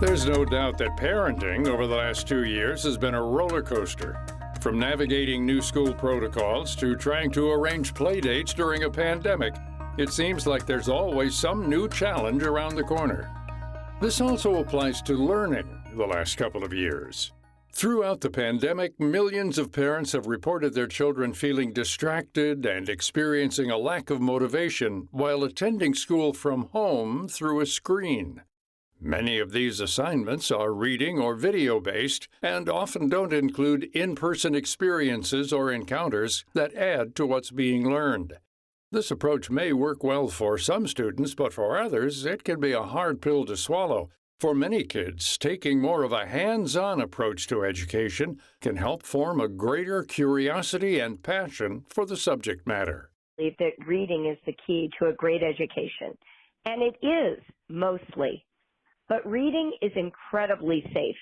There's no doubt that parenting over the last 2 years has been a roller coaster. From navigating new school protocols to trying to arrange play dates during a pandemic, it seems like there's always some new challenge around the corner. This also applies to learning the last couple of years. Throughout the pandemic, millions of parents have reported their children feeling distracted and experiencing a lack of motivation while attending school from home through a screen. Many of these assignments are reading or video-based and often don't include in-person experiences or encounters that add to what's being learned. This approach may work well for some students, but for others, it can be a hard pill to swallow. For many kids, taking more of a hands-on approach to education can help form a greater curiosity and passion for the subject matter. I believe that reading is the key to a great education, and it is mostly. But reading is incredibly safe.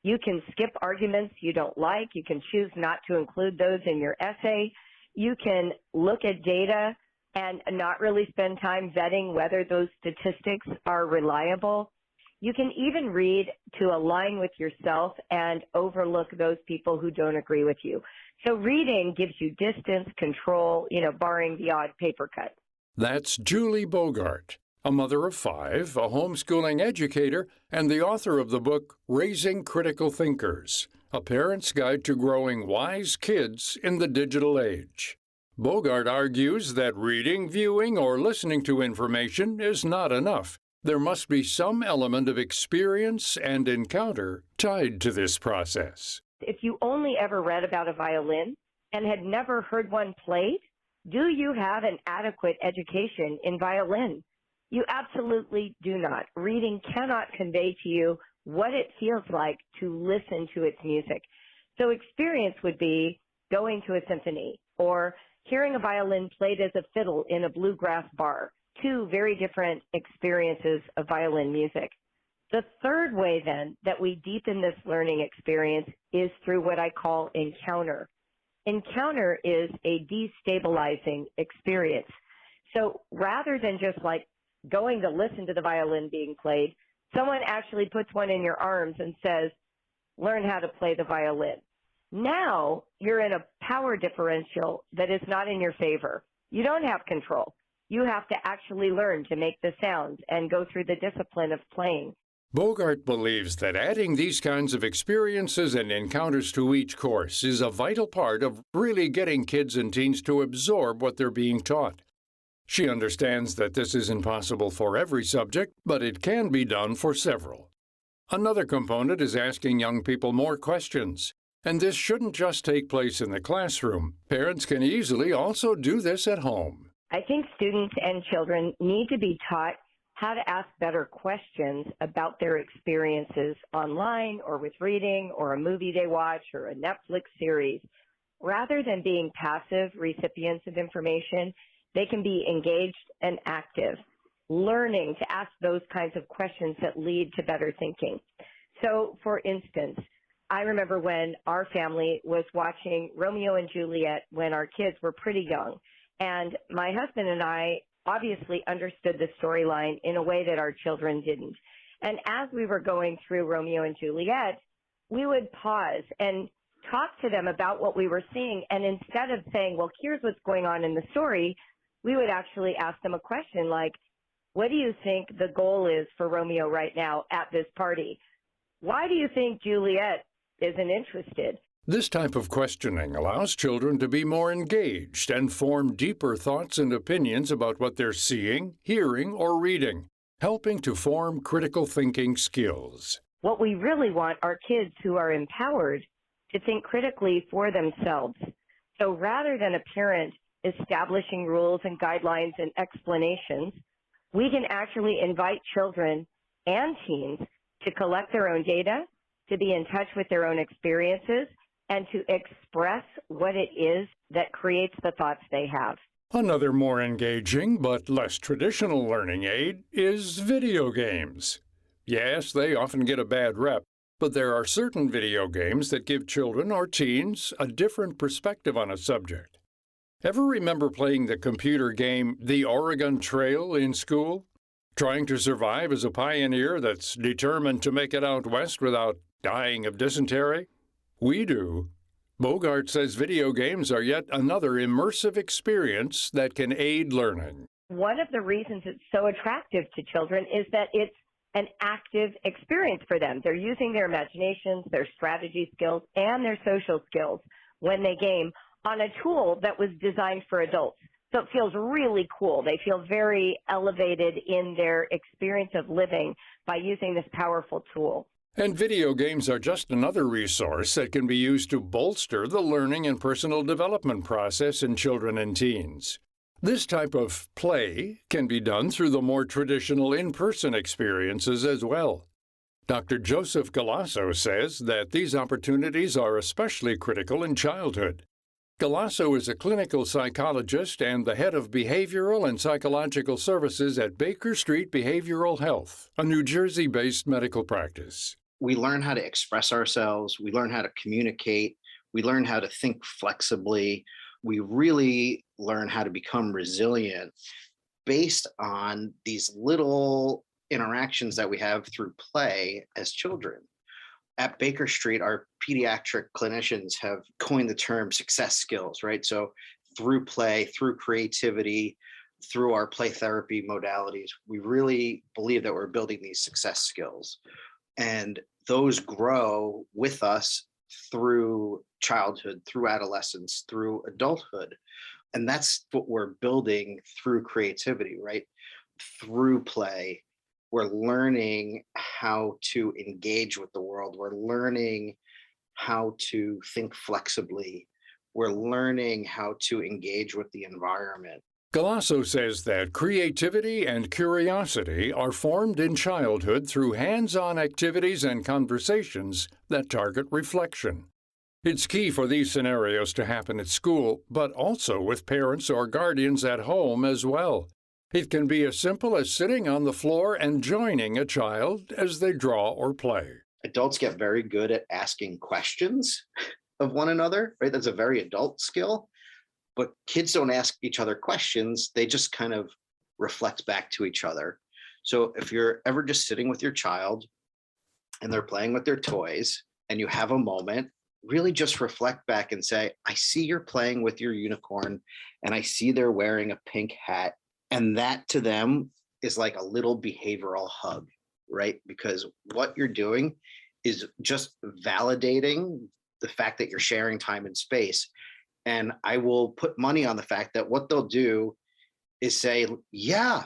You can skip arguments you don't like. You can choose not to include those in your essay. You can look at data and not really spend time vetting whether those statistics are reliable. You can even read to align with yourself and overlook those people who don't agree with you. So reading gives you distance, control, barring the odd paper cut. That's Julie Bogart, a mother of 5, a homeschooling educator, and the author of the book Raising Critical Thinkers, A Parent's Guide to Growing Wise Kids in the Digital Age. Bogart argues that reading, viewing, or listening to information is not enough. There must be some element of experience and encounter tied to this process. If you only ever read about a violin and had never heard one played, do you have an adequate education in violin? You absolutely do not. Reading cannot convey to you what it feels like to listen to its music. So experience would be going to a symphony or hearing a violin played as a fiddle in a bluegrass bar. 2 very different experiences of violin music. The third way, then, that we deepen this learning experience is through what I call encounter. Encounter is a destabilizing experience. So rather than just like going to listen to the violin being played, someone actually puts one in your arms and says, learn how to play the violin. Now you're in a power differential that is not in your favor. You don't have control. You have to actually learn to make the sounds and go through the discipline of playing. Bogart believes that adding these kinds of experiences and encounters to each course is a vital part of really getting kids and teens to absorb what they're being taught. She understands that this isn't possible for every subject, but it can be done for several. Another component is asking young people more questions. And this shouldn't just take place in the classroom. Parents can easily also do this at home. I think students and children need to be taught how to ask better questions about their experiences online or with reading or a movie they watch or a Netflix series. Rather than being passive recipients of information, they can be engaged and active, learning to ask those kinds of questions that lead to better thinking. So, for instance, I remember when our family was watching Romeo and Juliet when our kids were pretty young. And my husband and I obviously understood the storyline in a way that our children didn't. And as we were going through Romeo and Juliet, we would pause and talk to them about what we were seeing. And instead of saying, well, here's what's going on in the story, we would actually ask them a question like, what do you think the goal is for Romeo right now at this party? Why do you think Juliet isn't interested? This type of questioning allows children to be more engaged and form deeper thoughts and opinions about what they're seeing, hearing, or reading, helping to form critical thinking skills. What we really want are kids who are empowered to think critically for themselves. So rather than a parent establishing rules and guidelines and explanations, we can actually invite children and teens to collect their own data, to be in touch with their own experiences, and to express what it is that creates the thoughts they have. Another more engaging but less traditional learning aid is video games. Yes, they often get a bad rep, but there are certain video games that give children or teens a different perspective on a subject. Ever remember playing the computer game The Oregon Trail in school? Trying to survive as a pioneer that's determined to make it out west without dying of dysentery? We do. Bogart says video games are yet another immersive experience that can aid learning. One of the reasons it's so attractive to children is that it's an active experience for them. They're using their imaginations, their strategy skills, and their social skills when they game on a tool that was designed for adults. So it feels really cool. They feel very elevated in their experience of living by using this powerful tool. And video games are just another resource that can be used to bolster the learning and personal development process in children and teens. This type of play can be done through the more traditional in-person experiences as well. Dr. Joseph Galasso says that these opportunities are especially critical in childhood. Galasso is a clinical psychologist and the head of behavioral and psychological services at Baker Street Behavioral Health, a New Jersey-based medical practice. We learn how to express ourselves. We learn how to communicate. We learn how to think flexibly. We really learn how to become resilient based on these little interactions that we have through play as children. At Baker Street, our pediatric clinicians have coined the term success skills, right? So through play, through creativity, through our play therapy modalities, we really believe that we're building these success skills. And those grow with us through childhood, through adolescence, through adulthood. And that's what we're building through creativity, right? Through play, we're learning how to engage with the world. We're learning how to think flexibly. We're learning how to engage with the environment. Galasso says that creativity and curiosity are formed in childhood through hands-on activities and conversations that target reflection. It's key for these scenarios to happen at school, but also with parents or guardians at home as well. It can be as simple as sitting on the floor and joining a child as they draw or play. Adults get very good at asking questions of one another, right? That's a very adult skill. But kids don't ask each other questions. They just kind of reflect back to each other. So if you're ever just sitting with your child and they're playing with their toys and you have a moment, really just reflect back and say, I see you're playing with your unicorn and I see they're wearing a pink hat. And that to them is like a little behavioral hug, right? Because what you're doing is just validating the fact that you're sharing time and space. And I will put money on the fact that what they'll do is say, yeah,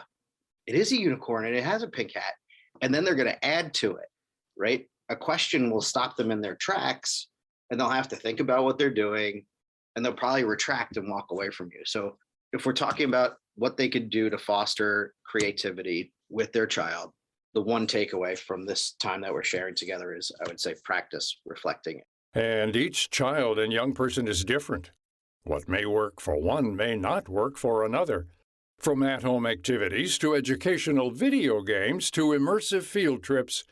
it is a unicorn and it has a pink hat. And then they're going to add to it, right? A question will stop them in their tracks and they'll have to think about what they're doing and they'll probably retract and walk away from you. So if we're talking about what they could do to foster creativity with their child, the one takeaway from this time that we're sharing together is, I would say, practice reflecting. And each child and young person is different. What may work for one may not work for another. From at-home activities to educational video games to immersive field trips,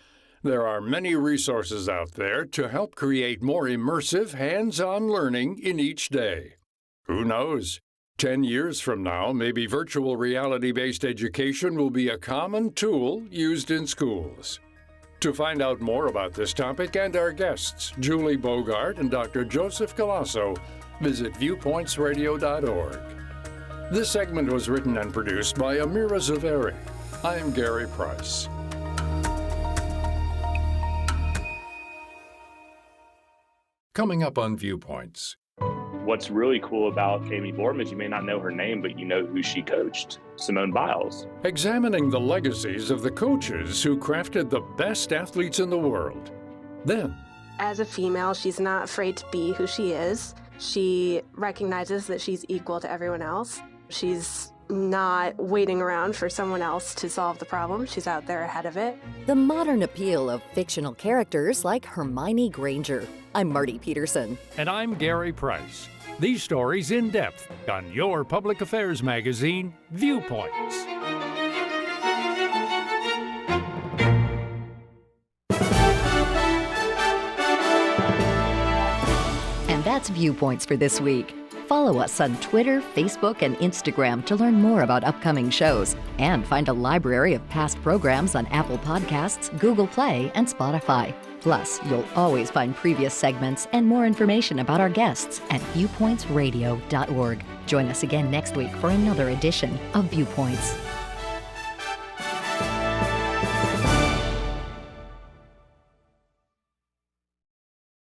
there are many resources out there to help create more immersive, hands-on learning in each day. Who knows? 10 years from now, maybe virtual reality-based education will be a common tool used in schools. To find out more about this topic and our guests, Julie Bogart and Dr. Joseph Galasso, visit viewpointsradio.org. This segment was written and produced by Amira Zaveri. I'm Gary Price. Coming up on Viewpoints. What's really cool about Amy Boardman is you may not know her name, but you know who she coached, Simone Biles. Examining the legacies of the coaches who crafted the best athletes in the world. Then, as a female, she's not afraid to be who she is. She recognizes that she's equal to everyone else. She's not waiting around for someone else to solve the problem. She's out there ahead of it. The modern appeal of fictional characters like Hermione Granger. I'm Marty Peterson. And I'm Gary Price. These stories in depth on your public affairs magazine, Viewpoints. And that's Viewpoints for this week. Follow us on Twitter, Facebook, and Instagram to learn more about upcoming shows and find a library of past programs on Apple Podcasts, Google Play, and Spotify. Plus, you'll always find previous segments and more information about our guests at viewpointsradio.org. Join us again next week for another edition of Viewpoints.